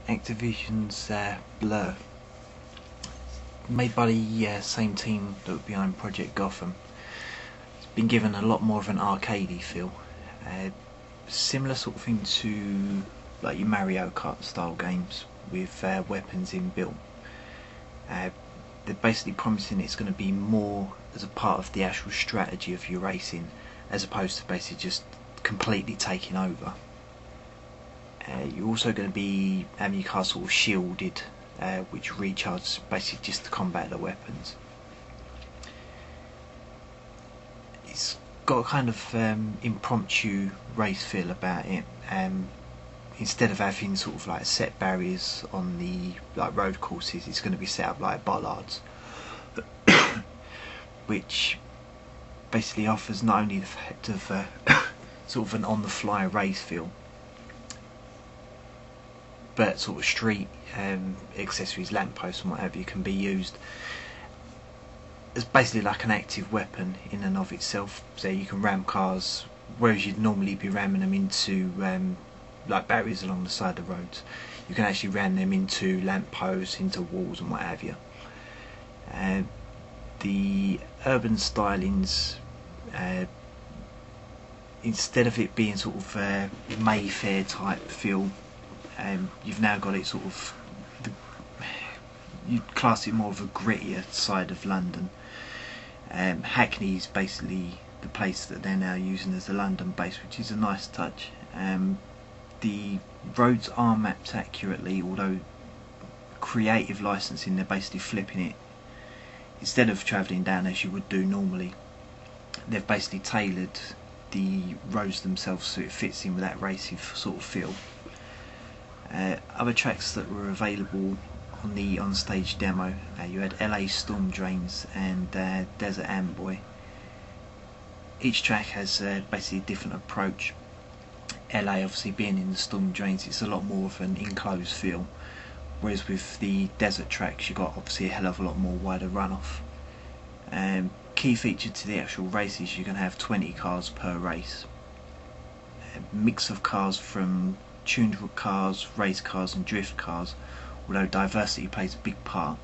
Activision's Blur, made by the same team that were behind Project Gotham. It's been given a lot more of an arcadey feel, similar sort of thing to like your Mario Kart style games with weapons inbuilt. They're basically promising it's going to be more as a part of the actual strategy of your racing, as opposed to basically just completely taking over. You're also going to be having your car sort of shielded, which recharges basically just to combat the weapons. It's got a kind of impromptu race feel about it. Instead of having sort of like set barriers on the road courses, it's going to be set up like bollards, which basically offers not only the fact of sort of an on-the-fly race feel, but sort of street accessories, lampposts and what have you, can be used as basically like an active weapon in and of itself. So you can ram cars, whereas you'd normally be ramming them into like barriers along the side of the roads. You can actually ram them into lampposts, into walls and what have you. The urban stylings, instead of it being sort of Mayfair type feel, you've now got it sort of, you'd class it more of a grittier side of London. Hackney is basically the place that they're now using as the London base, which is a nice touch. The roads are mapped accurately, although creative licensing, they're basically flipping it. Instead of travelling down as you would do normally, they've basically tailored the roads themselves so it fits in with that racing sort of feel. Other tracks that were available on the on-stage demo, you had LA Storm Drains and Desert Amboy. Each track has basically a different approach. LA, obviously being in the storm drains, it's a lot more of an enclosed feel, whereas with the desert tracks you've got obviously a hell of a lot more wider runoff. Key feature to the actual races, you're going to have 20 cars per race. A mix of cars from tuned cars, race cars and drift cars, although diversity plays a big part.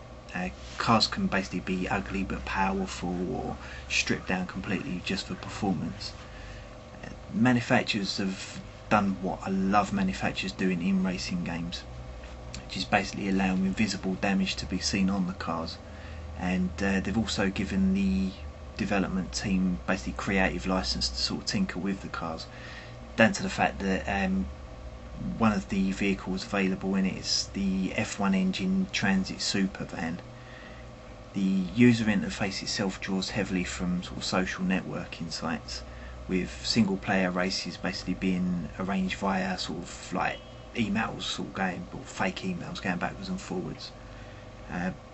Cars can basically be ugly but powerful, or stripped down completely just for performance. Manufacturers have done what I love manufacturers doing in racing games, which is basically allowing invisible damage to be seen on the cars, and they've also given the development team basically creative license to sort of tinker with the cars, down to the fact that one of the vehicles available in it is the F1 engine Transit Super Van. The user interface itself draws heavily from sort of social networking sites, with single player races basically being arranged via sort of like emails sort of going, or fake emails going backwards and forwards.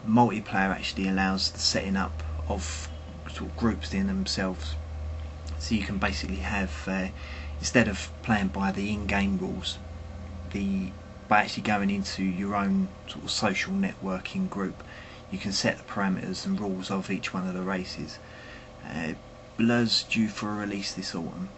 Multiplayer actually allows the setting up of sort of groups in themselves, so you can basically have instead of playing by the in-game rules, by actually going into your own sort of social networking group, you can set the parameters and rules of each one of the races. Blur's due for a release this autumn,